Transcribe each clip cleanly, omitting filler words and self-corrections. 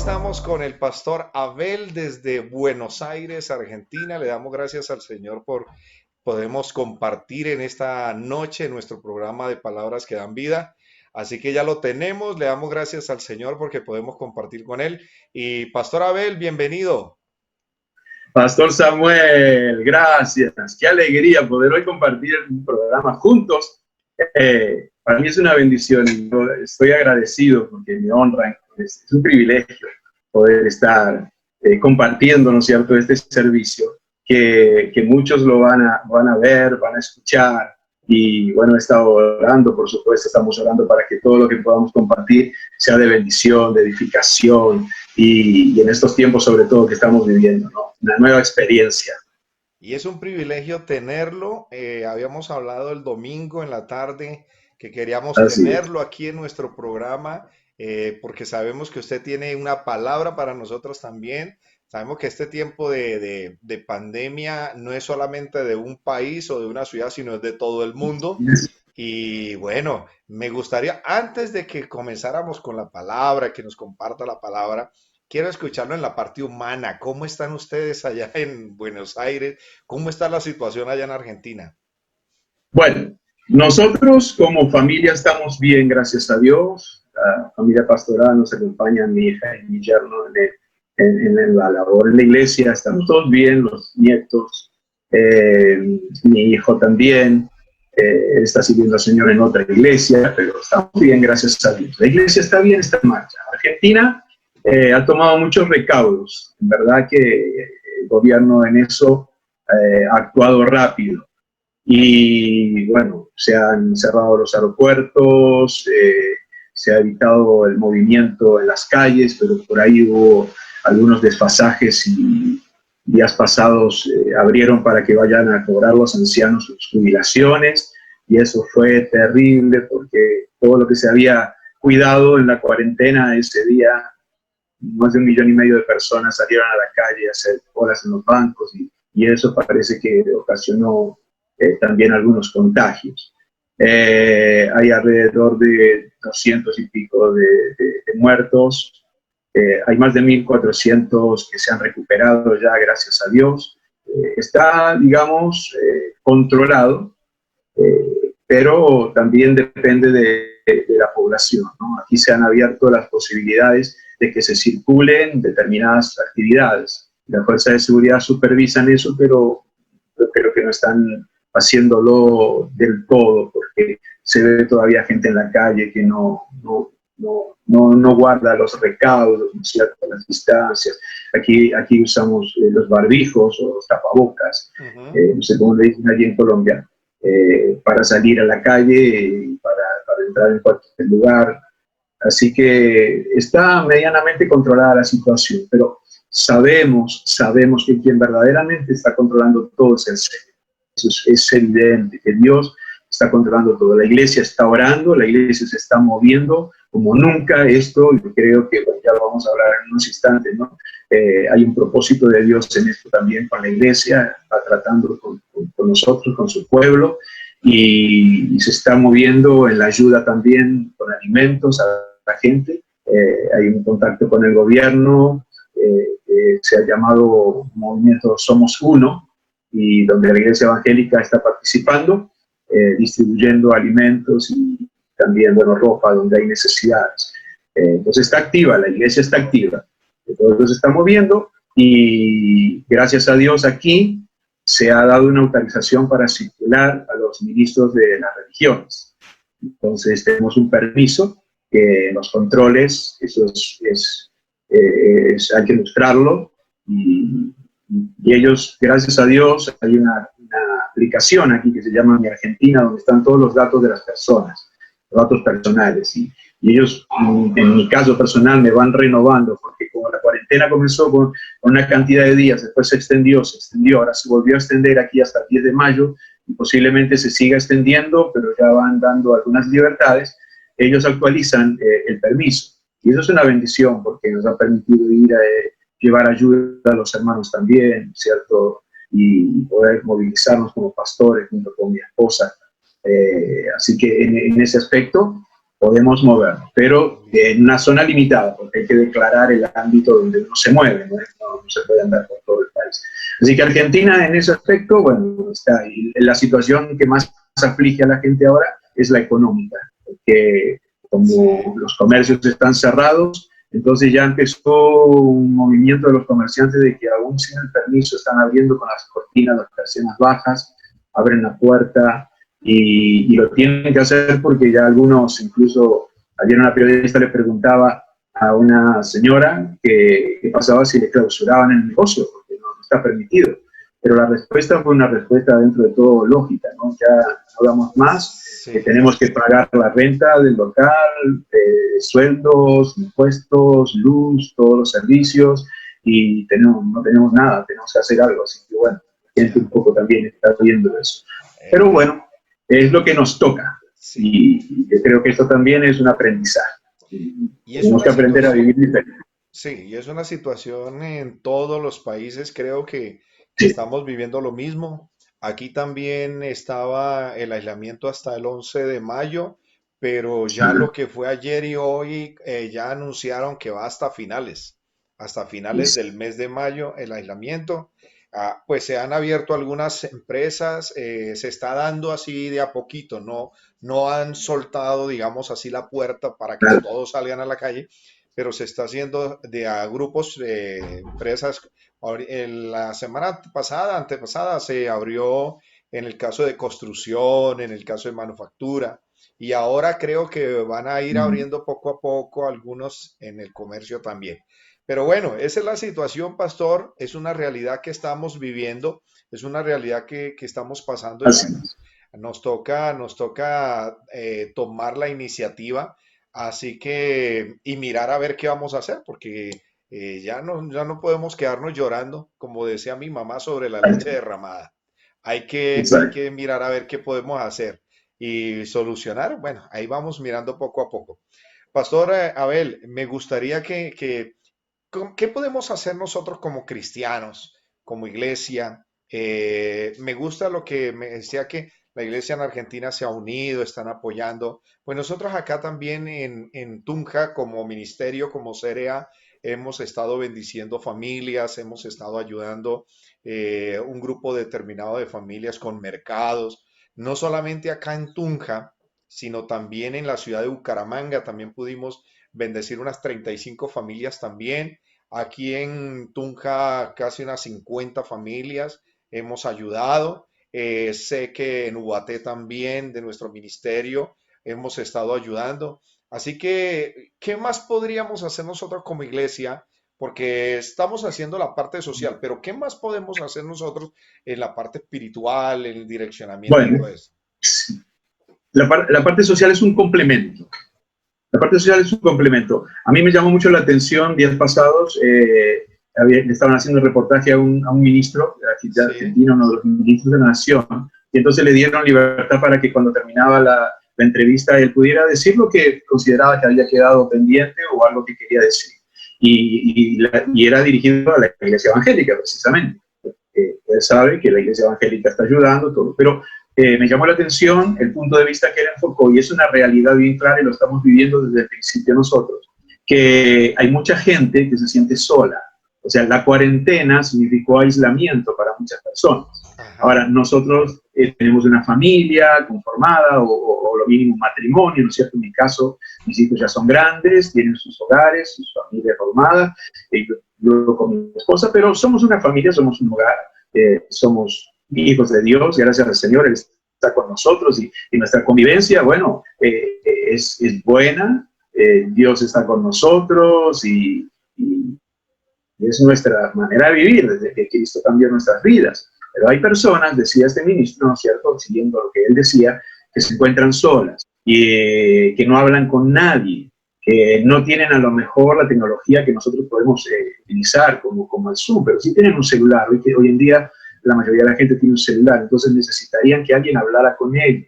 estamos con el pastor Abel desde Buenos Aires, Argentina. Le damos gracias al Señor por podemos compartir en esta noche nuestro programa de palabras que dan vida. Así que ya lo tenemos. Le damos gracias al Señor porque podemos compartir con él. Y pastor Abel, bienvenido. Pastor Samuel, gracias. Qué alegría poder hoy compartir un programa juntos. Para mí es una bendición y yo estoy agradecido porque me honran. Es un privilegio poder estar compartiendo, ¿no es cierto?, este servicio que muchos lo van a ver, van a escuchar. Y bueno, he estado orando, por supuesto, estamos orando para que todo lo que podamos compartir sea de bendición, de edificación y en estos tiempos sobre todo que estamos viviendo, ¿no? Una nueva experiencia. Y es un privilegio tenerlo. Habíamos hablado el domingo en la tarde que queríamos Así es. tenerlo aquí en nuestro programa porque sabemos que usted tiene una palabra para nosotros también. Sabemos que este tiempo de pandemia no es solamente de un país o de una ciudad, sino es de todo el mundo. Y bueno, me gustaría, antes de que comenzáramos con la palabra, que nos comparta la palabra, quiero escucharlo en la parte humana. ¿Cómo están ustedes allá en Buenos Aires? ¿Cómo está la situación allá en Argentina? Bueno, nosotros como familia estamos bien, gracias a Dios. La familia pastoral nos acompaña, mi hija y mi yerno en la labor en la iglesia. Estamos todos bien, los nietos, mi hijo también. Él está sirviendo al Señor en otra iglesia, pero estamos bien, gracias a Dios. La iglesia está bien, está en marcha. Argentina ha tomado muchos recaudos. En verdad que el gobierno en eso ha actuado rápido. Y bueno, se han cerrado los aeropuertos, se ha evitado el movimiento en las calles, pero por ahí hubo algunos desfasajes y días pasados abrieron para que vayan a cobrar los ancianos sus jubilaciones y eso fue terrible porque todo lo que se había cuidado en la cuarentena ese día, más de 1,5 millones de personas salieron a la calle a hacer horas en los bancos y eso parece que ocasionó también algunos contagios. Hay alrededor de 200 y pico de muertos. Hay más de 1,400 que se han recuperado ya, gracias a Dios. Está, digamos, controlado, pero también depende de la población, ¿no? Aquí se han abierto las posibilidades de que se circulen determinadas actividades. Las fuerzas de seguridad supervisan eso, pero creo que no están haciéndolo del todo, porque se ve todavía gente en la calle que no guarda los recaudos, ¿no es cierto?, las distancias. Aquí usamos los barbijos o los tapabocas, no sé cómo le dicen allí en Colombia, para salir a la calle, para entrar en cualquier lugar. Así que está medianamente controlada la situación, pero sabemos que quien verdaderamente está controlando todo es el Señor. Eso es evidente, que Dios está controlando todo. La iglesia está orando, la iglesia se está moviendo como nunca. Esto, yo creo que ya lo vamos a hablar en unos instantes, ¿no? Hay un propósito de Dios en esto también con la iglesia, está tratando con nosotros, con su pueblo, y se está moviendo en la ayuda también con alimentos a la gente. Hay un contacto con el gobierno, se ha llamado Movimiento Somos Uno, y donde la Iglesia Evangélica está participando, distribuyendo alimentos y también, bueno, ropa donde hay necesidades. Entonces está activa, la Iglesia está activa. Entonces se está moviendo y gracias a Dios aquí se ha dado una autorización para circular a los ministros de las religiones. Entonces tenemos un permiso que los controles, eso hay que mostrarlo y ellos, gracias a Dios, hay una aplicación aquí que se llama Mi Argentina, donde están todos los datos de las personas, los datos personales. Y ellos, en mi caso personal, me van renovando, porque como la cuarentena comenzó con una cantidad de días, después se extendió, ahora se volvió a extender aquí hasta el 10 de mayo, y posiblemente se siga extendiendo, pero ya van dando algunas libertades. Ellos actualizan el permiso. Y eso es una bendición, porque nos ha permitido ir a llevar ayuda a los hermanos también, ¿cierto? Y poder movilizarnos como pastores junto con mi esposa. Así que en ese aspecto podemos mover, pero en una zona limitada, porque hay que declarar el ámbito donde uno se mueve, no se puede andar por todo el país. Así que Argentina en ese aspecto, bueno, está ahí. La situación que más aflige a la gente ahora es la económica, porque como los comercios están cerrados, entonces ya empezó un movimiento de los comerciantes de que aún sin el permiso están abriendo con las cortinas, las persianas bajas, abren la puerta y lo tienen que hacer porque ya algunos, incluso ayer una periodista le preguntaba a una señora qué pasaba si le clausuraban el negocio, porque no está permitido. Pero la respuesta fue una respuesta dentro de todo lógica, ¿no? Ya no hablamos más, que tenemos que pagar la renta del local, sueldos, impuestos, luz, todos los servicios, y no tenemos nada, tenemos que hacer algo. Así que bueno, la gente un poco también está viendo eso. Pero bueno, es lo que nos toca. Y yo creo que esto también es un aprendizaje. Tenemos que aprender a vivir diferente. Sí, y es una situación en todos los países, creo que estamos viviendo lo mismo. Aquí también estaba el aislamiento hasta el 11 de mayo, pero ya lo que fue ayer y hoy ya anunciaron que va hasta finales del mes de mayo el aislamiento. Pues se han abierto algunas empresas, se está dando así de a poquito, no han soltado, digamos así, la puerta para que todos salgan a la calle, pero se está haciendo de a grupos de empresas. En la semana pasada, antepasada, se abrió en el caso de construcción, en el caso de manufactura, y ahora creo que van a ir abriendo poco a poco algunos en el comercio también. Pero bueno, esa es la situación, pastor, es una realidad que estamos viviendo, es una realidad que estamos pasando y bueno, nos toca tomar la iniciativa, así que, y mirar a ver qué vamos a hacer, porque ya no podemos quedarnos llorando, como decía mi mamá, sobre la leche derramada. Hay que mirar a ver qué podemos hacer y solucionar. Bueno, ahí vamos mirando poco a poco. Pastor Abel, me gustaría ¿qué podemos hacer nosotros como cristianos, como iglesia? Me gusta lo que me decía que la iglesia en Argentina se ha unido, están apoyando. Pues nosotros acá también en Tunja, como ministerio, como CRA, hemos estado bendiciendo familias, hemos estado ayudando un grupo determinado de familias con mercados, no solamente acá en Tunja, sino también en la ciudad de Bucaramanga, también pudimos bendecir unas 35 familias también. Aquí en Tunja casi unas 50 familias hemos ayudado. Sé que en Ubaté también de nuestro ministerio hemos estado ayudando. Así que, ¿qué más podríamos hacer nosotros como iglesia? Porque estamos haciendo la parte social, pero ¿qué más podemos hacer nosotros en la parte espiritual, en el direccionamiento y todo Bueno, eso? la parte social es un complemento. La parte social es un complemento. A mí me llamó mucho la atención, días pasados, le estaban haciendo un reportaje a un ministro de Argentina, uno de los ministros de la Nación, y entonces le dieron libertad para que cuando terminaba la entrevista él pudiera decir lo que consideraba que había quedado pendiente o algo que quería decir. Y era dirigido a la iglesia evangélica, precisamente. Él sabe que la iglesia evangélica está ayudando, todo, pero me llamó la atención el punto de vista que él enfocó, y es una realidad bien clara y lo estamos viviendo desde el principio nosotros, que hay mucha gente que se siente sola. O sea, la cuarentena significó aislamiento para muchas personas. Ajá. Ahora, nosotros tenemos una familia conformada o lo mínimo un matrimonio, ¿no es cierto? En mi caso, mis hijos ya son grandes, tienen sus hogares, su familia formada, yo con mi esposa, pero somos una familia, somos un hogar, somos hijos de Dios, gracias al Señor, Él está con nosotros y nuestra convivencia, bueno, es buena, Dios está con nosotros y es nuestra manera de vivir desde que Cristo cambió nuestras vidas. Pero hay personas, decía este ministro, ¿no es cierto?, siguiendo lo que él decía, que se encuentran solas y que no hablan con nadie, que no tienen a lo mejor la tecnología que nosotros podemos utilizar como el Zoom, pero sí tienen un celular. Hoy en día la mayoría de la gente tiene un celular, entonces necesitarían que alguien hablara con ellos,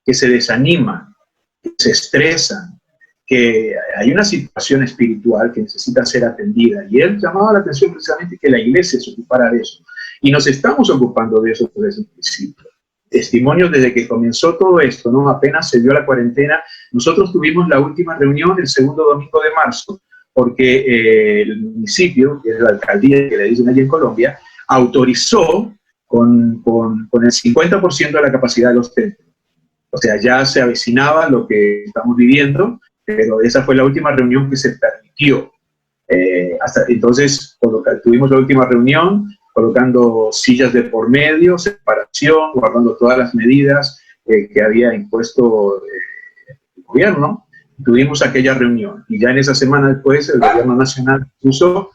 que se desaniman, que se estresan, que hay una situación espiritual que necesita ser atendida. Y él llamaba la atención precisamente que la iglesia se ocupara de eso. Y nos estamos ocupando de eso desde el principio. Sí. testimonios desde que comenzó todo esto, ¿no? Apenas se dio la cuarentena. Nosotros tuvimos la última reunión el segundo domingo de marzo, porque el municipio, que es la alcaldía que le dicen allí en Colombia, autorizó con el 50% de la capacidad de los templos. O sea, ya se avecinaba lo que estamos viviendo, pero esa fue la última reunión que se permitió. Hasta entonces tuvimos la última reunión colocando sillas de por medio, separación, guardando todas las medidas que había impuesto el gobierno. Tuvimos aquella reunión y ya en esa semana después el gobierno nacional puso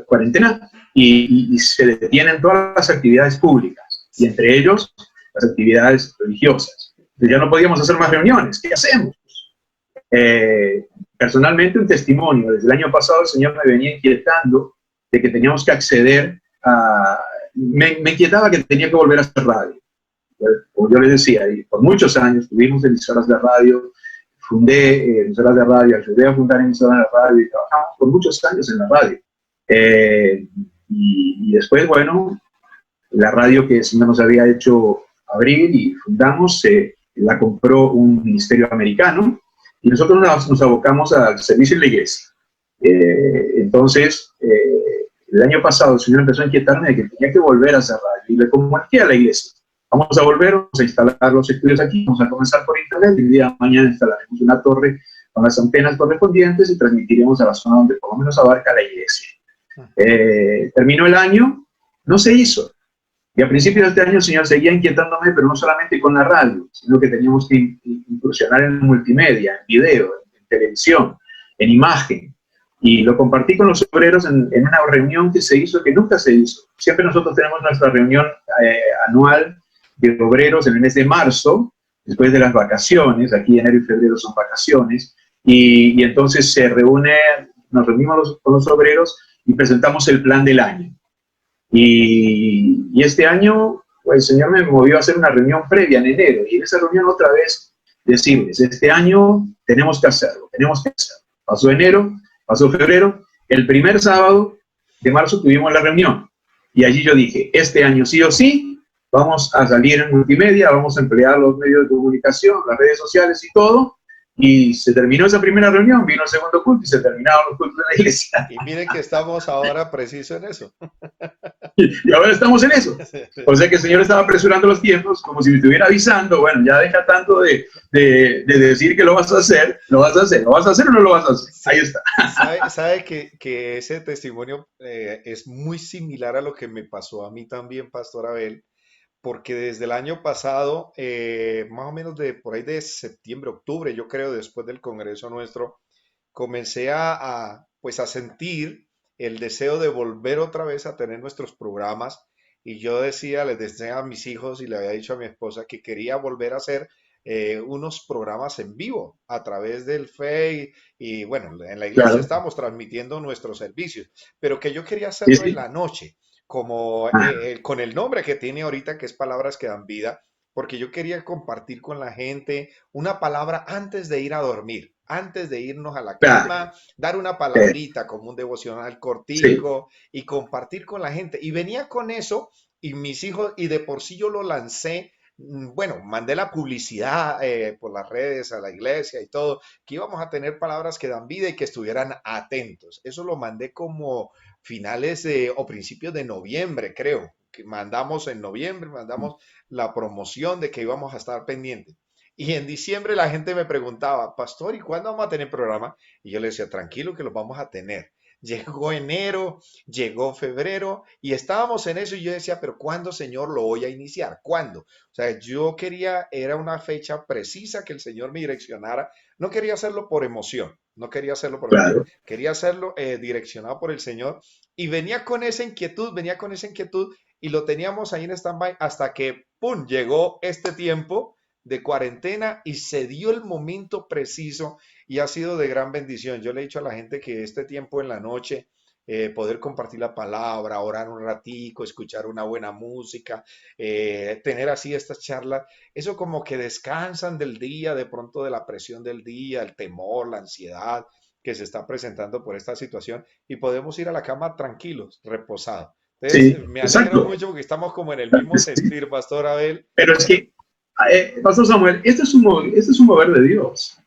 cuarentena y se detienen todas las actividades públicas y entre ellos las actividades religiosas. Entonces ya no podíamos hacer más reuniones. ¿Qué hacemos? Eh, Personalmente, un testimonio. Desde el año pasado el Señor me venía inquietando de que teníamos que acceder a... Me inquietaba que tenía que volver a hacer radio. Como yo les decía, y por muchos años tuvimos emisoras de radio, fundé emisoras de radio, ayudé a fundar emisoras de radio y trabajamos por muchos años en la radio. Y después, bueno, la radio que el Señor nos había hecho abrir y fundamos, la compró un ministerio americano y nosotros nos abocamos al servicio en la iglesia. Entonces, el año pasado el Señor empezó a inquietarme de que tenía que volver a hacer radio y le comuniqué a la iglesia. Vamos a volver, vamos a instalar los estudios aquí, vamos a comenzar por internet y el día de mañana instalaremos una torre con las antenas correspondientes y transmitiremos a la zona donde por lo menos abarca la iglesia. Terminó el año, no se hizo. Y a principios de este año el Señor seguía inquietándome, pero no solamente con la radio, sino que teníamos que incursionar en multimedia, en video, en televisión, en imagen. Y lo compartí con los obreros en una reunión que se hizo, que nunca se hizo. Siempre nosotros tenemos nuestra reunión anual de obreros en el mes de marzo, después de las vacaciones, aquí enero y febrero son vacaciones, y entonces nos reunimos con los obreros y presentamos el plan del año. Y este año, pues, el Señor me movió a hacer una reunión previa en enero, y en esa reunión otra vez decirles, este año tenemos que hacerlo, tenemos que hacerlo. Pasó enero, pasó febrero, el primer sábado de marzo tuvimos la reunión, y allí yo dije, este año sí o sí, vamos a salir en multimedia, vamos a emplear los medios de comunicación, las redes sociales y todo, y se terminó esa primera reunión, vino el segundo culto y se terminaron los cultos de la iglesia. Y miren que estamos ahora preciso en eso. Y ahora estamos en eso. O sea que el Señor estaba apresurando los tiempos, como si me estuviera avisando, bueno, ya deja tanto de decir que lo vas a hacer, lo vas a hacer, ¿lo vas a hacer o no lo vas a hacer? Sí, Ahí está. sabe que ese testimonio es muy similar a lo que me pasó a mí también, Pastor Abel, porque desde el año pasado, más o menos de por ahí de septiembre, octubre, yo creo, después del Congreso nuestro, comencé pues a sentir el deseo de volver otra vez a tener nuestros programas y yo decía, les decía a mis hijos y le había dicho a mi esposa que quería volver a hacer unos programas en vivo a través del Face y bueno, en la iglesia Claro. estábamos transmitiendo nuestros servicios, pero que yo quería Sí, hacerlo en sí. la noche, como Ah, con el nombre que tiene ahorita, que es Palabras que dan vida, porque yo quería compartir con la gente una palabra antes de ir a dormir, antes de irnos a la claro. cama, dar una Eh, palabrita como un devocional sí, cortico y compartir con la gente. Y venía con eso y mis hijos, y de por sí yo lo lancé, bueno, mandé la publicidad por las redes a la iglesia y todo, que íbamos a tener palabras que dan vida y que estuvieran atentos. Eso lo mandé como finales o principios de noviembre, creo. Que mandamos en noviembre, mandamos la promoción de que íbamos a estar pendientes. Y en diciembre la gente me preguntaba, Pastor, ¿y cuándo vamos a tener programa? Y yo le decía, tranquilo que lo vamos a tener. Llegó enero, llegó febrero y estábamos en eso y yo decía, pero ¿cuándo, Señor, lo voy a iniciar? ¿Cuándo? O sea, yo quería, era una fecha precisa que el Señor me direccionara. No quería hacerlo por emoción, no quería hacerlo por emoción, claro. quería hacerlo direccionado por el Señor y venía con esa inquietud y lo teníamos ahí en stand-by hasta que, ¡pum!, llegó este tiempo de cuarentena y se dio el momento preciso y ha sido de gran bendición. Yo le he dicho a la gente que este tiempo en la noche, poder compartir la palabra, orar un ratico, escuchar una buena música, tener así estas charlas, eso como que descansan del día, de pronto de la presión del día, el temor, la ansiedad que se está presentando por esta situación y podemos ir a la cama tranquilos, reposados. Sí, Entonces, me alegra exacto. mucho porque estamos como en el mismo Sí. sentir, Pastor Abel. Pero es que, Pastor Samuel, esto es un mover de Dios.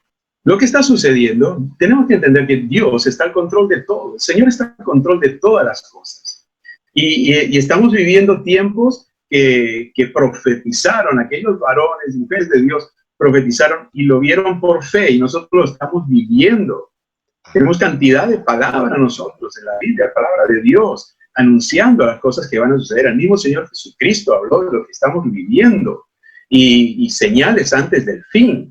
Lo que está sucediendo, tenemos que entender que Dios está al control de todo. El Señor está al control de todas las cosas. Y estamos viviendo tiempos que profetizaron, aquellos varones y mujeres de Dios profetizaron y lo vieron por fe y nosotros lo estamos viviendo. Tenemos cantidad de palabras nosotros en la Biblia, palabra de Dios, anunciando las cosas que van a suceder. El mismo Señor Jesucristo habló de lo que estamos viviendo y señales antes del fin.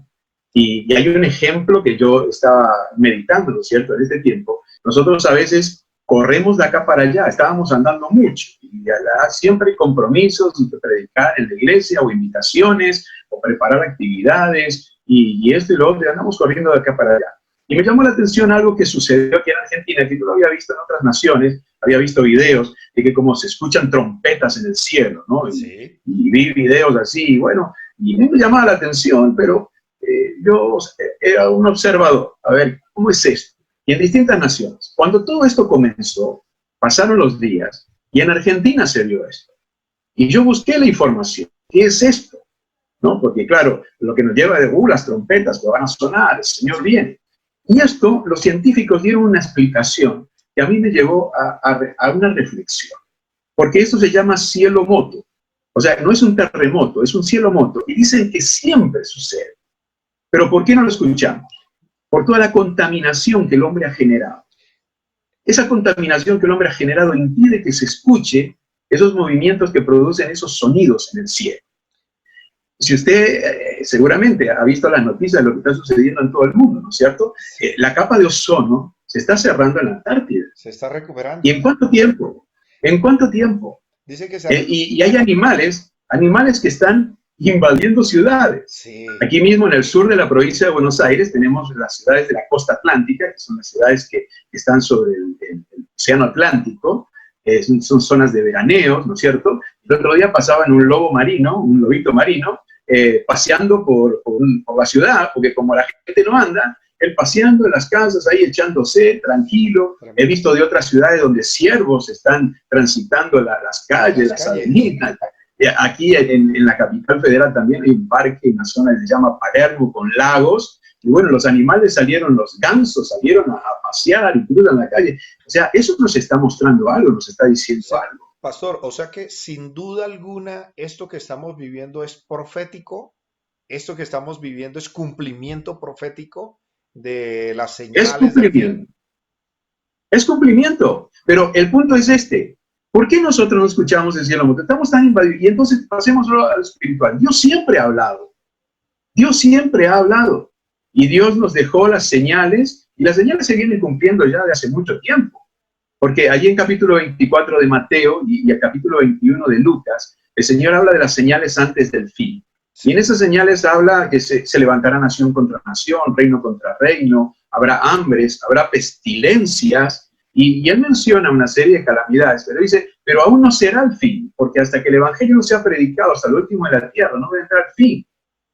Y hay un ejemplo que yo estaba meditando, ¿no es cierto?, en este tiempo. Nosotros a veces corremos de acá para allá, estábamos andando mucho y siempre hay compromisos de predicar en la iglesia o invitaciones o preparar actividades y esto y lo otro, y andamos corriendo de acá para allá. Y me llamó la atención algo que sucedió aquí en Argentina, que yo lo había visto en otras naciones, había visto videos de que como se escuchan trompetas en el cielo, ¿no? Y vi videos así, y bueno, y me llamaba la atención, pero yo era un observador. A ver, ¿cómo es esto? Y en distintas naciones. Cuando todo esto comenzó, pasaron los días, y en Argentina se vio esto. Y yo busqué la información. ¿Qué es esto? ¿No? Porque claro, lo que nos lleva de, las trompetas que van a sonar, el Señor viene. Y esto, los científicos dieron una explicación que a mí me llevó a una reflexión, porque esto se llama cielo moto. O sea, no es un terremoto, es un cielo moto. Y dicen que siempre sucede. Pero ¿por qué no lo escuchamos? Por toda la contaminación que el hombre ha generado. Esa contaminación que el hombre ha generado impide que se escuche esos movimientos que producen esos sonidos en el cielo. Si usted seguramente ha visto las noticias de lo que está sucediendo en todo el mundo, ¿no es cierto? La capa de ozono se está cerrando en la Antártida. Se está ¿Y recuperando. en cuánto tiempo? ¿En cuánto tiempo? Dice que se ha Y hay animales que están invadiendo ciudades. Sí, Aquí mismo en el sur de la provincia de Buenos Aires tenemos las ciudades de la costa atlántica, que son las ciudades que están sobre el océano Atlántico, son zonas de veraneos, ¿no es cierto? El otro día pasaban un lobo marino, un lobito marino, paseando por la ciudad, porque como la gente no anda, él paseando en las casas, ahí echándose, tranquilo. He tremendo. visto de otras ciudades donde ciervos están transitando las calles, Las las calles. avenidas. Aquí en la capital federal también hay un parque, una zona que se llama Palermo, con lagos. Y bueno, los animales salieron, los gansos salieron a pasear y cruzan la calle. O sea, eso nos está mostrando algo, nos está diciendo algo. Pastor, o sea que sin duda alguna esto que estamos viviendo es profético, esto que estamos viviendo es cumplimiento profético de las Es señales del fin. cumplimiento. Es cumplimiento. Pero el punto es este. ¿Por qué nosotros no escuchamos el cielo? Porque estamos tan invadidos. Y entonces pasemos a lo espiritual. Dios siempre ha hablado. Dios siempre ha hablado. Y Dios nos dejó las señales. Y las señales se vienen cumpliendo ya de hace mucho tiempo. Porque allí en capítulo 24 de Mateo y el capítulo 21 de Lucas, el Señor habla de las señales antes del fin. Y en Sí, esas señales habla que se levantará nación contra nación, reino contra reino, habrá hambres, habrá pestilencias, y él menciona una serie de calamidades, pero dice, pero aún no será el fin, porque hasta que el Evangelio no sea predicado hasta el último de la tierra, no vendrá el fin.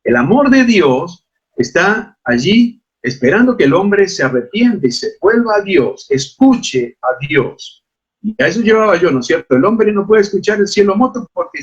El amor de Dios está allí esperando que el hombre se arrepiente y se vuelva a Dios, escuche a Dios. Y a eso llevaba yo, ¿no es cierto? El hombre no puede escuchar el cielo moto porque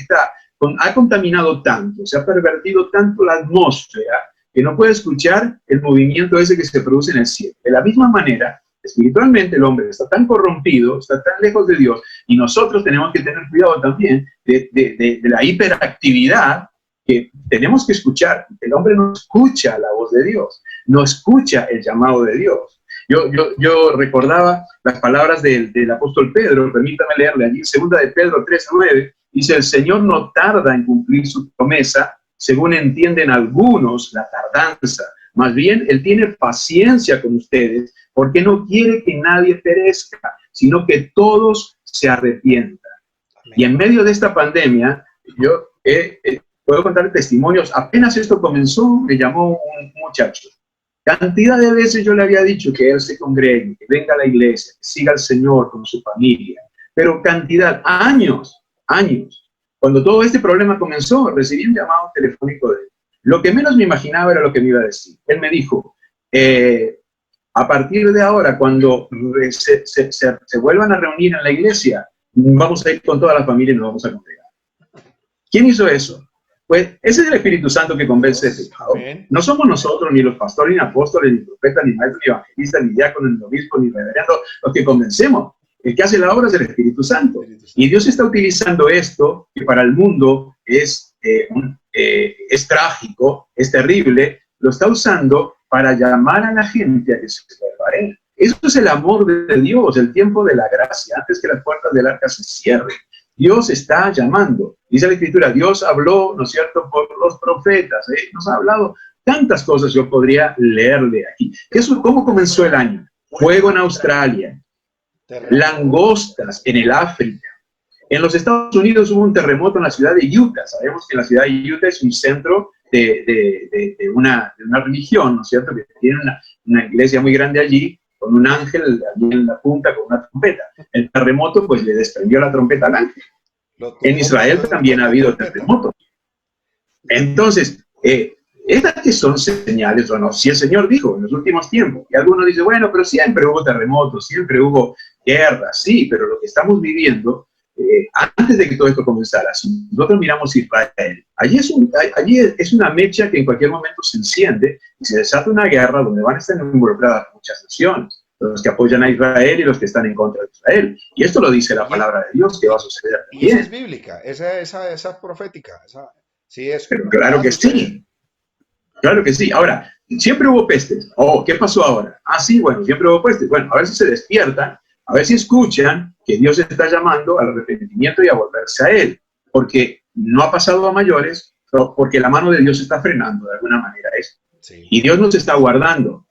ha contaminado tanto, se ha pervertido tanto la atmósfera, que no puede escuchar el movimiento ese que se produce en el cielo. De la misma manera, espiritualmente el hombre está tan corrompido, está tan lejos de Dios, y nosotros tenemos que tener cuidado también de la hiperactividad que tenemos que escuchar. El hombre no escucha la voz de Dios, no escucha el llamado de Dios. Yo recordaba las palabras del apóstol Pedro, permítame leerle allí, segunda de Pedro 3:9, dice, el Señor no tarda en cumplir su promesa, según entienden algunos la tardanza. Más bien, Él tiene paciencia con ustedes, porque no quiere que nadie perezca, sino que todos se arrepientan. Y amén. en medio de esta pandemia, yo puedo contar testimonios. Apenas esto comenzó, me llamó un muchacho. Cantidad de veces yo le había dicho que él se congregue, que venga a la iglesia, que siga al Señor con su familia. Pero cantidad, años. Cuando todo este problema comenzó, recibí un llamado telefónico de él. Lo que menos me imaginaba era lo que me iba a decir. Él me dijo, a partir de ahora, cuando se vuelvan a reunir en la iglesia, vamos a ir con toda la familia y nos vamos a congregar. ¿Quién hizo eso? Pues ese es el Espíritu Santo que convence de pecado. No somos nosotros, ni los pastores, ni apóstoles, ni profetas, ni maestros, ni evangelistas, ni diáconos, ni obispos, ni reverendos, los que convencemos. El que hace la obra es el Espíritu Santo. Y Dios está utilizando esto, que para el mundo es trágico, es terrible, lo está usando para llamar a la gente a que se vuelva a Él. Eso es el amor de Dios, el tiempo de la gracia, antes que las puertas del arca se cierren. Dios está llamando. Dice la Escritura, Dios habló, ¿no es cierto?, por los profetas. Nos ha hablado tantas cosas, yo podría leerle aquí. ¿Cómo comenzó el año? Fuego en Australia, langostas en el África. En los Estados Unidos hubo un terremoto en la ciudad de Utah. Sabemos que la ciudad de Utah es un centro de una religión, ¿no es cierto?, que tiene una iglesia muy grande allí, con un ángel allí en la punta con una trompeta. El terremoto pues le desprendió la trompeta al ángel. En Israel también ha habido terremotos. Entonces, estas que son señales o no, si el Señor dijo en los últimos tiempos, y algunos dicen, bueno, pero siempre hubo terremotos, siempre hubo guerras, sí, pero lo que estamos viviendo, antes de que todo esto comenzara, si nosotros miramos Israel, allí es una mecha que en cualquier momento se enciende y se desata una guerra donde van a estar involucradas muchas naciones, los que apoyan a Israel y los que están en contra de Israel. Y esto lo dice la palabra de Dios, que va a suceder. Y esa es bíblica, esa es profética. Sí es. Pero claro que sí. Claro que sí. Ahora, siempre hubo pestes. Oh, ¿qué pasó ahora? Ah, sí, bueno, siempre hubo pestes. Bueno, a ver si se despiertan, a ver si escuchan que Dios está llamando al arrepentimiento y a volverse a Él. Porque no ha pasado a mayores, porque la mano de Dios está frenando de alguna manera esto. Sí. Y Dios nos está guardando.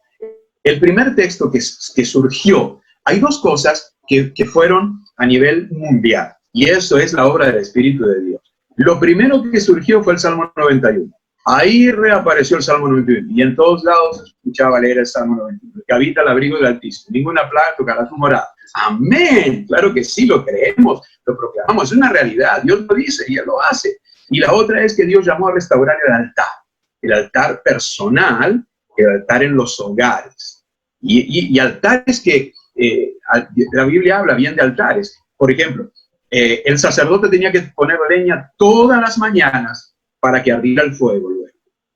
El primer texto que surgió, hay dos cosas que fueron a nivel mundial. Y eso es la obra del Espíritu de Dios. Lo primero que surgió fue el Salmo 91. Ahí reapareció el Salmo 91 y en todos lados se escuchaba leer el Salmo 91, que habita el abrigo del Altísimo, ninguna plaga tocará su morada. Amén, claro que sí, lo creemos, lo proclamamos, es una realidad, Dios lo dice y Él lo hace. Y la otra es que Dios llamó a restaurar el altar personal, el altar en los hogares. Y altares que, la Biblia habla bien de altares. Por ejemplo, el sacerdote tenía que poner leña todas las mañanas para que ardiera el fuego luego.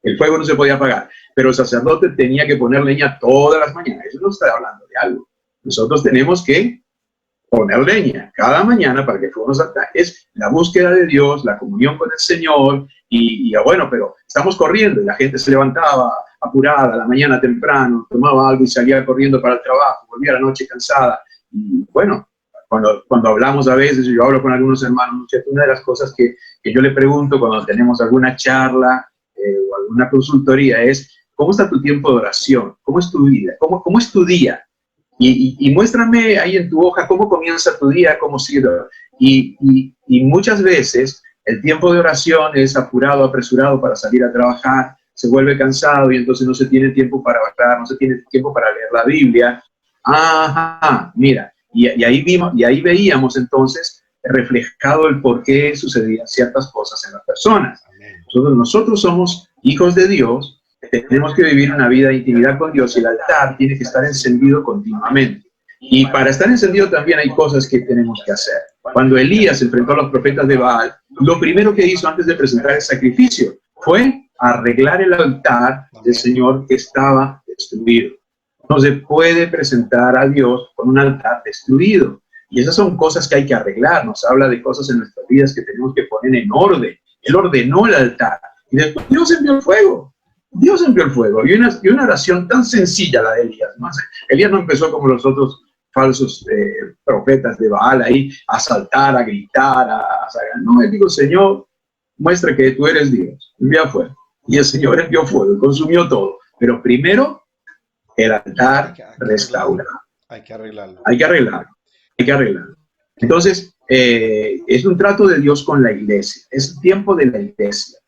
El fuego no se podía apagar, pero el sacerdote tenía que poner leña todas las mañanas. Eso no está hablando de algo. Nosotros tenemos que poner leña cada mañana para que el fuego nos salga. Es la búsqueda de Dios, la comunión con el Señor, y bueno, pero estamos corriendo y la gente se levantaba apurada a la mañana temprano, tomaba algo y salía corriendo para el trabajo, volvía a la noche cansada. Y bueno, cuando hablamos a veces, yo hablo con algunos hermanos, una de las cosas que yo le pregunto cuando tenemos alguna charla o alguna consultoría es, ¿cómo está tu tiempo de oración? ¿Cómo es tu vida? ¿Cómo es tu día? Y muéstrame ahí en tu hoja cómo comienza tu día, cómo sigue. Y muchas veces el tiempo de oración es apurado, apresurado para salir a trabajar, se vuelve cansado y entonces no se tiene tiempo para orar, no se tiene tiempo para leer la Biblia. Ajá, mira. Y ahí veíamos entonces reflejado el por qué sucedían ciertas cosas en las personas. Nosotros somos hijos de Dios, tenemos que vivir una vida de intimidad con Dios y el altar tiene que estar encendido continuamente. Y para estar encendido también hay cosas que tenemos que hacer. Cuando Elías enfrentó a los profetas de Baal, lo primero que hizo antes de presentar el sacrificio fue arreglar el altar del Señor que estaba destruido. No se puede presentar a Dios con un altar destruido. Y esas son cosas que hay que arreglar. Nos habla de cosas en nuestras vidas que tenemos que poner en orden. Él ordenó el altar. Y después Dios envió el fuego. Dios envió el fuego. Y una oración tan sencilla la de Elías, ¿no? Elías no empezó como los otros falsos profetas de Baal ahí a saltar, a gritar, no, él dijo, Señor, muestra que tú eres Dios. Envía fuego. Y el Señor envió fuego y consumió todo. Pero primero el altar restaurado. Hay que arreglarlo. Hay que arreglarlo. Entonces, es un trato de Dios con la iglesia. Es el tiempo de la iglesia.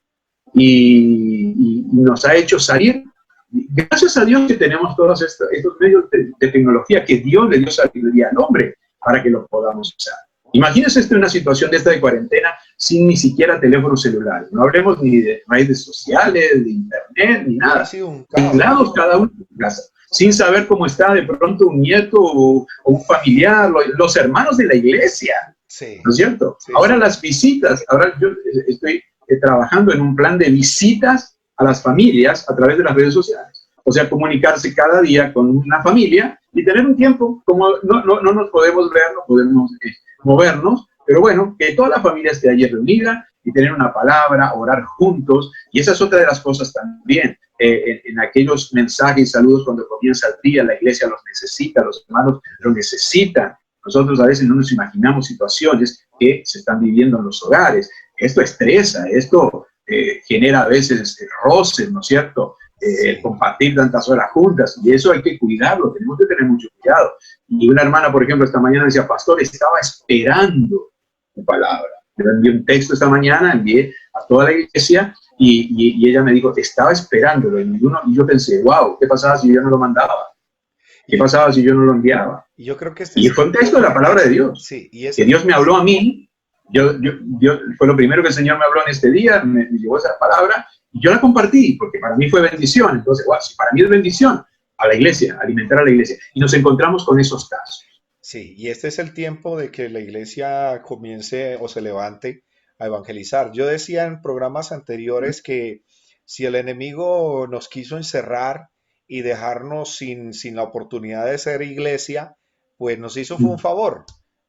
Y nos ha hecho salir. Gracias a Dios que tenemos todos estos medios de tecnología que Dios le dio sabiduría al hombre para que los podamos usar. Imagínense una situación de esta de cuarentena sin ni siquiera teléfono celular. No hablemos ni de redes sociales, de internet, ni nada. Aislados cada uno en su casa, sin saber cómo está de pronto un nieto o un familiar, los hermanos de la iglesia. Sí, ¿no es cierto? sí, Ahora sí. las visitas, ahora yo estoy trabajando en un plan de visitas a las familias a través de las redes sociales. O sea, comunicarse cada día con una familia y tener un tiempo, como no nos podemos ver, no podemos movernos, pero bueno, que toda la familia esté allí reunida y tener una palabra, orar juntos. Y esa es otra de las cosas también. En aquellos mensajes y saludos cuando comienza el día, la iglesia los necesita, los hermanos los necesitan. Nosotros a veces no nos imaginamos situaciones que se están viviendo en los hogares. Esto estresa, esto genera a veces roces, ¿no es cierto? Sí. Compartir tantas horas juntas, y eso hay que cuidarlo, tenemos que tener mucho cuidado. Y una hermana, por ejemplo, esta mañana decía, pastor, estaba esperando tu palabra. Yo envié un texto esta mañana, envié a toda la iglesia, y ella me dijo, estaba esperándolo, y yo pensé, wow, ¿qué pasaba si yo no lo mandaba? Y ¿Qué yo, pasaba si yo no lo enviaba? y yo creo que este Y es, fue un texto de la palabra de Dios, sí, y que este, Dios me habló a mí. Fue lo primero que el Señor me habló en este día, me llevó esa palabra y yo la compartí, porque para mí fue bendición. Entonces, wow, si para mí es bendición, a la iglesia, alimentar a la iglesia. Y nos encontramos con esos casos. sí, y este es el tiempo de que la iglesia comience o se levante a evangelizar. Yo decía en programas anteriores que si el enemigo nos quiso encerrar y dejarnos sin la oportunidad de ser iglesia, pues nos hizo fue un favor,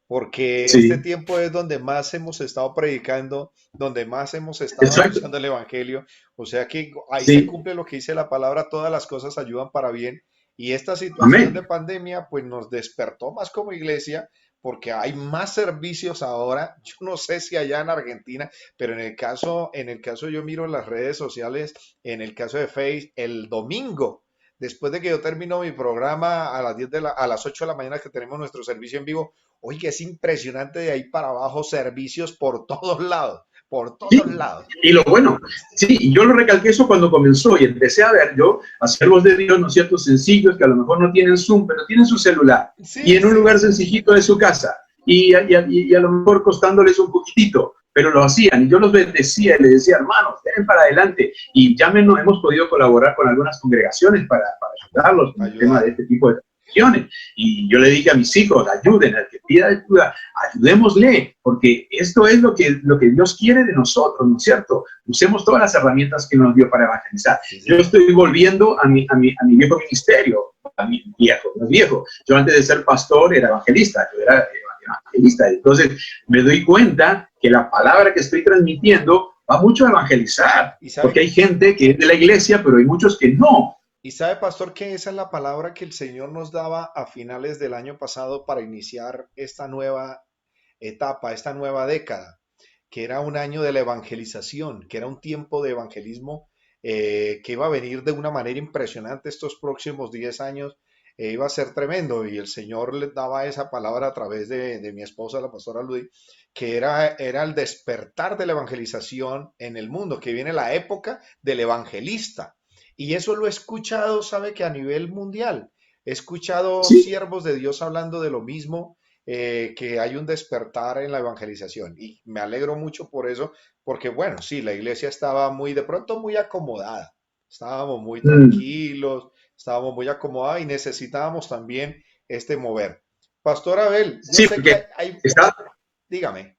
porque este Sí, tiempo es donde más hemos estado predicando, donde más hemos estado exacto. anunciando el evangelio. O sea que ahí se Sí, cumple lo que dice la palabra, todas las cosas ayudan para bien. Y esta situación de amén. pandemia pues nos despertó más como iglesia porque hay más servicios ahora. Yo no sé si allá en Argentina, pero en el caso yo miro en las redes sociales, en el caso de Facebook, el domingo, después de que yo termino mi programa a las 10 a las 8 de la mañana que tenemos nuestro servicio en vivo, oye, es impresionante de ahí para abajo servicios por todos lados, por todos Sí, lados. y lo bueno, sí, y yo lo recalqué eso cuando comenzó y empecé a ver yo a siervos de Dios, ¿no es cierto?, sencillos que a lo mejor no tienen Zoom, pero tienen su celular y Sí, en un sí, lugar sencillito de su casa y a lo mejor costándoles un poquitito, pero lo hacían y yo los bendecía y les decía, hermanos, den para adelante y ya hemos podido colaborar con algunas congregaciones para ayudarlos con el tema de ayudar. este tipo de transmisiones. Y yo le dije a mis hijos, ayuden, al que pida ayuda, ayudémosle, porque esto es lo que Dios quiere de nosotros, ¿no es cierto? Usemos todas las herramientas que nos dio para evangelizar. Sí, Yo señor. estoy volviendo a mi viejo ministerio, a mi viejo, no es viejo. Yo antes de ser pastor era evangelista, yo era evangelista. Entonces me doy cuenta que la palabra que estoy transmitiendo va mucho a evangelizar, Y porque sabe, hay gente que es de la iglesia, pero hay muchos que no. Y sabe, pastor, que esa es la palabra que el Señor nos daba a finales del año pasado para iniciar esta nueva etapa, esta nueva década, que era un año de la evangelización, que era un tiempo de evangelismo que iba a venir de una manera impresionante estos próximos 10 años, iba a ser tremendo. Y el Señor le daba esa palabra a través de mi esposa, la pastora Ludy, que era el despertar de la evangelización en el mundo, que viene la época del evangelista. Y eso lo he escuchado, sabe que a nivel mundial, he escuchado Sí, siervos de Dios hablando de lo mismo, que hay un despertar en la evangelización. Y me alegro mucho por eso, porque bueno, sí, la iglesia estaba muy, de pronto muy acomodada, estábamos muy tranquilos, estábamos muy acomodados y necesitábamos también este mover. Pastor Abel, yo sí, sé que porque hay, está, dígame,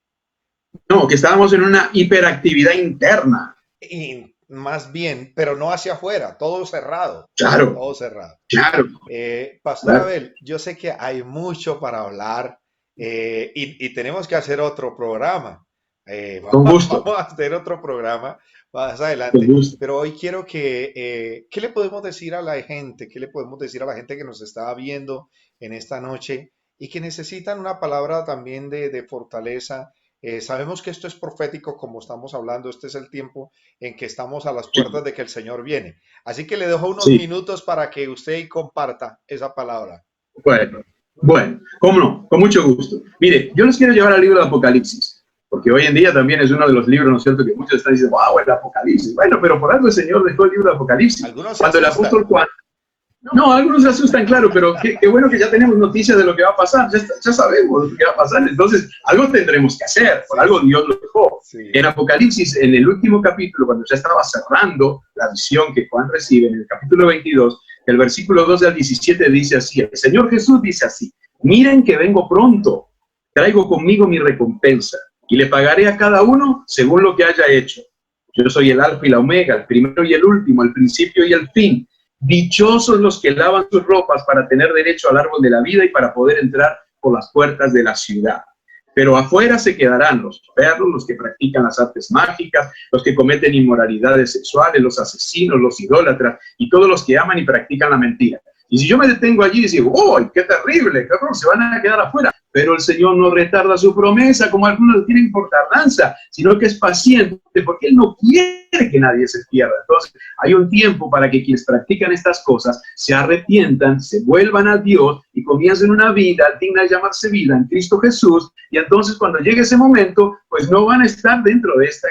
no, que estábamos en una hiperactividad interna. y más bien, pero no hacia afuera, todo cerrado, Claro, todo cerrado. claro, Pastor claro, Abel, yo sé que hay mucho para hablar, y tenemos que hacer otro programa. con gusto, Vamos a hacer otro programa más con adelante, gusto. pero hoy quiero ¿qué le podemos decir a la gente? ¿Qué le podemos decir a la gente que nos está viendo en esta noche y que necesitan una palabra también de fortaleza? Sabemos que esto es profético, como estamos hablando, este es el tiempo en que estamos a las Sí, puertas de que el Señor viene. Así que le dejo unos sí, minutos para que usted comparta esa palabra. bueno, bueno, cómo no, con mucho gusto. Mire, yo los quiero llevar al libro de Apocalipsis, porque hoy en día también es uno de los libros, ¿no es cierto?, que muchos están diciendo, wow, el Apocalipsis. Bueno, pero por algo el Señor dejó el libro de Apocalipsis. Algunos se Cuando el asustan. apóstol Juan. No, algunos se asustan, claro, pero qué bueno que ya tenemos noticias de lo que va a pasar, ya sabemos lo que va a pasar, entonces algo tendremos que hacer, por Sí, algo Dios lo dejó. sí. En Apocalipsis, en el último capítulo, cuando ya estaba cerrando la visión que Juan recibe, en el capítulo 22, el versículo 12 al 17 dice así, el Señor Jesús dice así, miren que vengo pronto, traigo conmigo mi recompensa y le pagaré a cada uno según lo que haya hecho. Yo soy el alfa y la omega, el primero y el último, el principio y el fin. Dichosos los que lavan sus ropas para tener derecho al árbol de la vida y para poder entrar por las puertas de la ciudad. Pero afuera se quedarán los perros, los que practican las artes mágicas, los que cometen inmoralidades sexuales, los asesinos, los idólatras y todos los que aman y practican la mentira. Y si yo me detengo allí y digo, ¡oh, qué terrible, qué horror! Se van a quedar afuera. Pero el Señor no retarda su promesa, como algunos tienen por tardanza, sino que es paciente, porque Él no quiere que nadie se pierda. Entonces, hay un tiempo para que quienes practican estas cosas se arrepientan, se vuelvan a Dios y comiencen una vida digna de llamarse vida en Cristo Jesús. Y entonces, cuando llegue ese momento, pues no van a estar dentro de esta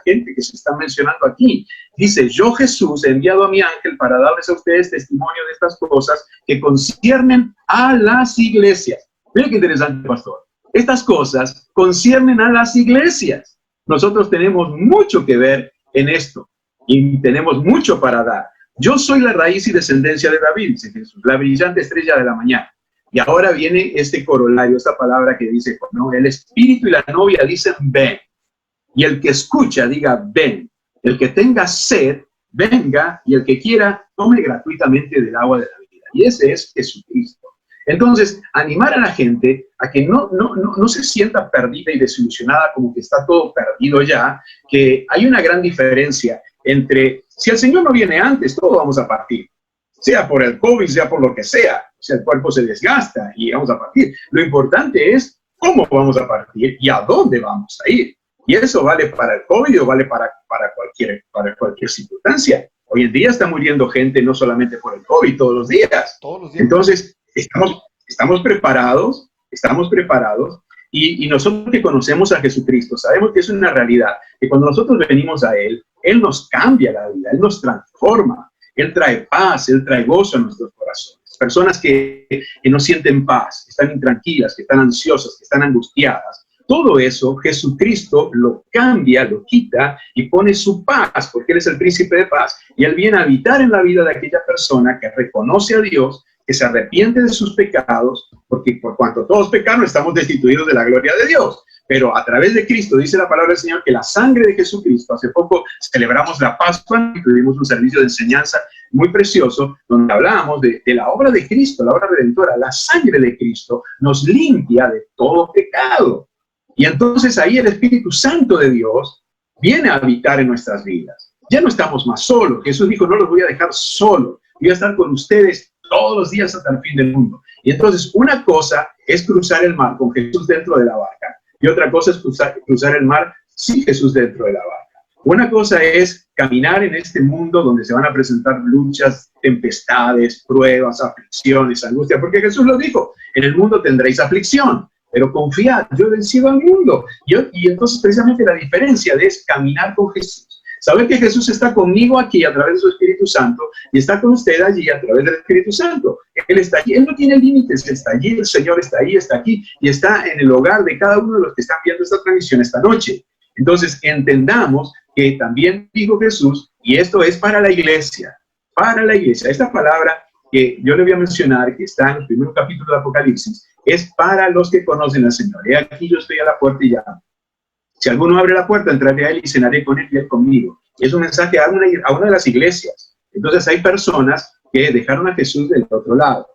gente que se está mencionando aquí. Dice, yo Jesús he enviado a mi ángel para darles a ustedes testimonio de estas cosas que conciernen a las iglesias. Mira qué interesante, pastor. Estas cosas conciernen a las iglesias. Nosotros tenemos mucho que ver en esto y tenemos mucho para dar. Yo soy la raíz y descendencia de David, dice Jesús, la brillante estrella de la mañana. Y ahora viene este corolario, esta palabra que dice, ¿no? El espíritu y la novia dicen, ven. Y el que escucha diga, ven. El que tenga sed, venga, y el que quiera, tome gratuitamente del agua de la vida. Y ese es Jesucristo. Entonces, animar a la gente a que no se sienta perdida y desilusionada como que está todo perdido ya, que hay una gran diferencia entre, si el Señor no viene antes, todos vamos a partir, sea por el COVID, sea por lo que sea, si el cuerpo se desgasta y vamos a partir. Lo importante es cómo vamos a partir y a dónde vamos a ir. Y eso vale para el COVID o vale para cualquier circunstancia. Hoy en día está muriendo gente no solamente por el COVID, todos los días. Entonces, estamos preparados y nosotros que conocemos a Jesucristo sabemos que es una realidad, que cuando nosotros venimos a Él, Él nos cambia la vida, Él nos transforma, Él trae paz, Él trae gozo a nuestros corazones. Personas que no sienten paz, que están intranquilas, que están ansiosas, que están angustiadas, todo eso Jesucristo lo cambia, lo quita y pone su paz, porque Él es el príncipe de paz, y Él viene a habitar en la vida de aquella persona que reconoce a Dios, que se arrepiente de sus pecados, porque por cuanto todos pecaron estamos destituidos de la gloria de Dios. Pero a través de Cristo, dice la palabra del Señor, que la sangre de Jesucristo, hace poco celebramos la Pascua y tuvimos un servicio de enseñanza muy precioso, donde hablábamos de la obra de Cristo, la obra redentora, la sangre de Cristo nos limpia de todo pecado. Y entonces ahí el Espíritu Santo de Dios viene a habitar en nuestras vidas. Ya no estamos más solos. Jesús dijo, no los voy a dejar solos, voy a estar con ustedes todos los días hasta el fin del mundo. Y entonces una cosa es cruzar el mar con Jesús dentro de la barca y otra cosa es cruzar el mar sin Jesús dentro de la barca. Una cosa es caminar en este mundo donde se van a presentar luchas, tempestades, pruebas, aflicciones, angustia, porque Jesús lo dijo, en el mundo tendréis aflicción, pero confiad, yo he vencido al mundo. Y entonces precisamente la diferencia es caminar con Jesús. Saber que Jesús está conmigo aquí a través de su Espíritu Santo y está con usted allí a través del Espíritu Santo. Él está allí, Él no tiene límites, Él está allí, el Señor está ahí, está aquí y está en el hogar de cada uno de los que están viendo esta transmisión esta noche. Entonces entendamos que también dijo Jesús, y esto es para la iglesia, Esta palabra que yo le voy a mencionar, que está en el primer capítulo de Apocalipsis, es para los que conocen al Señor. He aquí yo estoy a la puerta y llamo. Si alguno abre la puerta, entraré a Él y cenaré con Él y Él conmigo. Es un mensaje a una de las iglesias. Entonces hay personas que dejaron a Jesús del otro lado,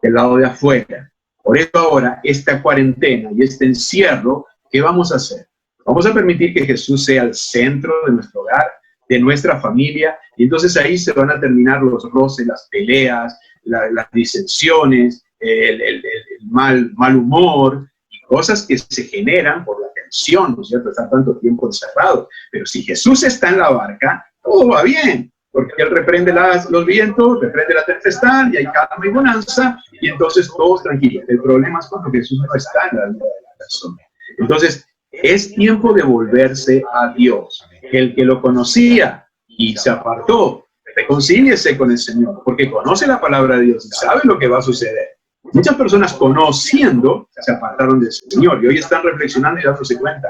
del lado de afuera. Por eso ahora, esta cuarentena y este encierro, ¿qué vamos a hacer? Vamos a permitir que Jesús sea el centro de nuestro hogar, de nuestra familia, y entonces ahí se van a terminar los roces, las peleas, las disensiones, el mal humor, y cosas que se generan por la tensión, ¿no es cierto? Estar tanto tiempo encerrado. Pero si Jesús está en la barca, todo va bien, porque Él reprende los vientos, reprende la tempestad, y hay calma y bonanza, y entonces todos tranquilos. El problema es cuando Jesús no está en la vida de la persona. Entonces, es tiempo de volverse a Dios. El que lo conocía y se apartó, reconcíliese con el Señor, porque conoce la palabra de Dios y sabe lo que va a suceder. Muchas personas conociendo se apartaron del Señor y hoy están reflexionando y dándose cuenta,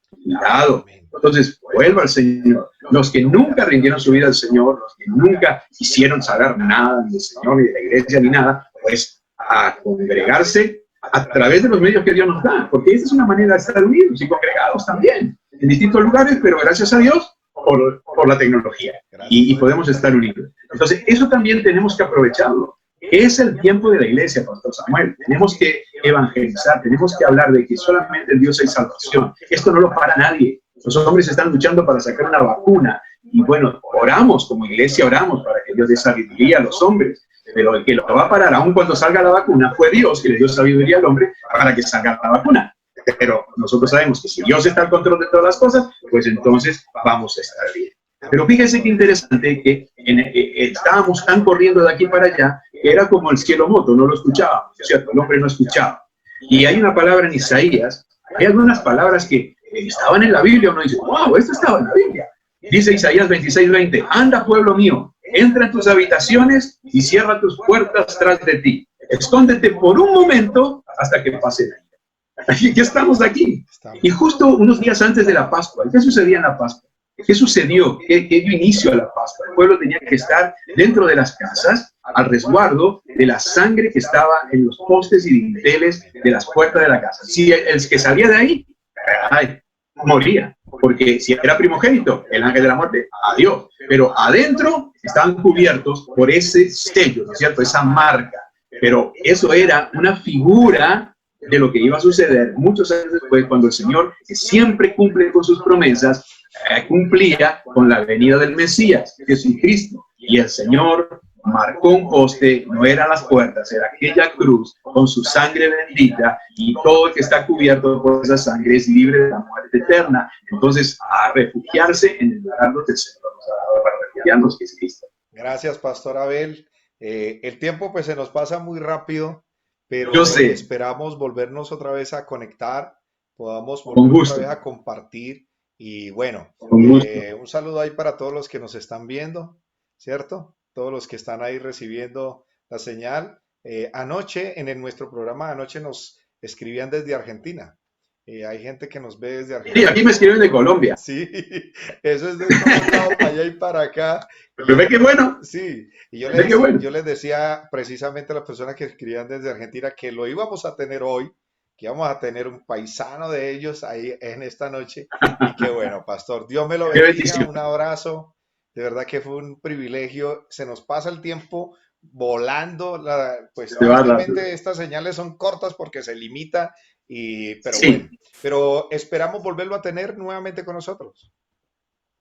cuidado. Entonces, vuelva al Señor. Los que nunca rindieron su vida al Señor, los que nunca quisieron saber nada del Señor, ni de la iglesia, ni nada, pues a congregarse a través de los medios que Dios nos da, porque esta es una manera de estar unidos y congregados también, en distintos lugares, pero gracias a Dios por la tecnología y podemos estar unidos. Entonces, eso también tenemos que aprovecharlo. Es el tiempo de la iglesia, Pastor Samuel. Tenemos que evangelizar, tenemos que hablar de que solamente en Dios hay salvación. Esto no lo para nadie. Los hombres están luchando para sacar una vacuna. Y bueno, oramos como iglesia, oramos para que Dios dé sabiduría a los hombres. Pero el que lo va a parar, aun cuando salga la vacuna, fue Dios que le dio sabiduría al hombre para que salga la vacuna. Pero nosotros sabemos que si Dios está al control de todas las cosas, pues entonces vamos a estar bien. Pero fíjese qué interesante que estábamos tan corriendo de aquí para allá, que era como el cielo moto, no lo escuchábamos, ¿cierto? El hombre no escuchaba. Y hay una palabra en Isaías, hay algunas palabras que estaban en la Biblia, uno dice, wow, esto estaba en la Biblia. Dice Isaías 26:20, anda pueblo mío, entra en tus habitaciones y cierra tus puertas tras de ti. Escóndete por un momento hasta que pase la ira. Así que estamos aquí. Y justo unos días antes de la Pascua, ¿qué sucedía en la Pascua? ¿Qué sucedió? ¿Qué dio inicio a la Pascua? El pueblo tenía que estar dentro de las casas, al resguardo de la sangre que estaba en los postes y dinteles de las puertas de la casa. Si el que salía de ahí, ay, moría, porque si era primogénito, el ángel de la muerte, adiós. Pero adentro estaban cubiertos por ese sello, ¿no es cierto? Esa marca. Pero eso era una figura de lo que iba a suceder muchos años después, cuando el Señor, que siempre cumple con sus promesas, cumplía con la venida del Mesías, Jesucristo. Y el Señor marcó un poste, no eran las puertas, era aquella cruz con su sangre bendita, y todo el que está cubierto por esa sangre es libre de la muerte eterna. Entonces, a refugiarse en el lugar donde el Señor nos ha dado para refugiarnos, que es Cristo. Gracias, Pastor Abel. El tiempo pues se nos pasa muy rápido, pero Yo sé. esperamos volvernos otra vez a conectar, podamos Con volver gusto. otra vez a compartir. Y bueno, Con gusto. un saludo ahí para todos los que nos están viendo, ¿cierto? Todos los que están ahí recibiendo la señal. Anoche, nuestro programa, anoche nos escribían desde Argentina. Hay gente que nos ve desde Sí, Argentina. aquí me escriben de Colombia. Sí, eso es de todo lado, para allá y para acá. Pero ve qué bueno. Sí, y Ve qué bueno. yo les decía precisamente a las personas que escribían desde Argentina que lo íbamos a tener hoy, que íbamos a tener un paisano de ellos ahí en esta noche. Y qué bueno, Pastor, Dios me lo Qué bendiga, bendición. un abrazo. De verdad que fue un privilegio. Se nos pasa el tiempo volando. Pues Se va rápido. tristemente estas señales son cortas porque se limita, pero Sí. bueno, pero esperamos volverlo a tener nuevamente con nosotros.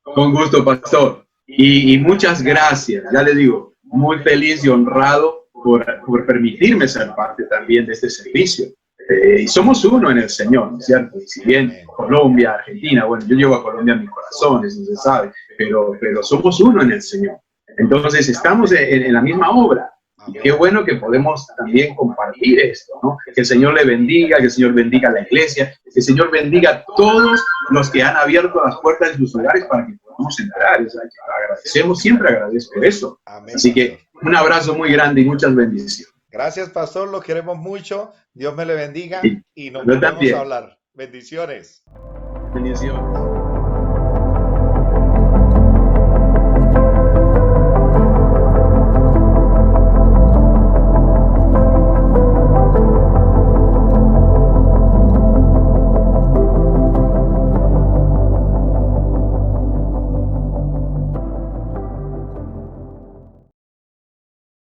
Con gusto, pastor. Y muchas gracias. Ya le digo, muy feliz y honrado por permitirme ser parte también de este servicio. Y somos uno en el Señor, ¿no es cierto? Y si bien Colombia, Argentina, bueno, yo llevo a Colombia en mi corazón, eso se sabe, pero somos uno en el Señor. Entonces estamos en la misma obra. Y qué bueno que podemos también compartir esto, ¿no? Que el Señor le bendiga, que el Señor bendiga a la iglesia, que el Señor bendiga a todos los que han abierto las puertas de sus hogares para que podamos entrar. O sea, agradecemos, siempre agradezco eso. Amén, así que un abrazo muy grande y muchas bendiciones. Gracias, Pastor, lo queremos mucho. Dios me le bendiga y nos Yo volvemos también. a hablar. Bendiciones. Bendiciones.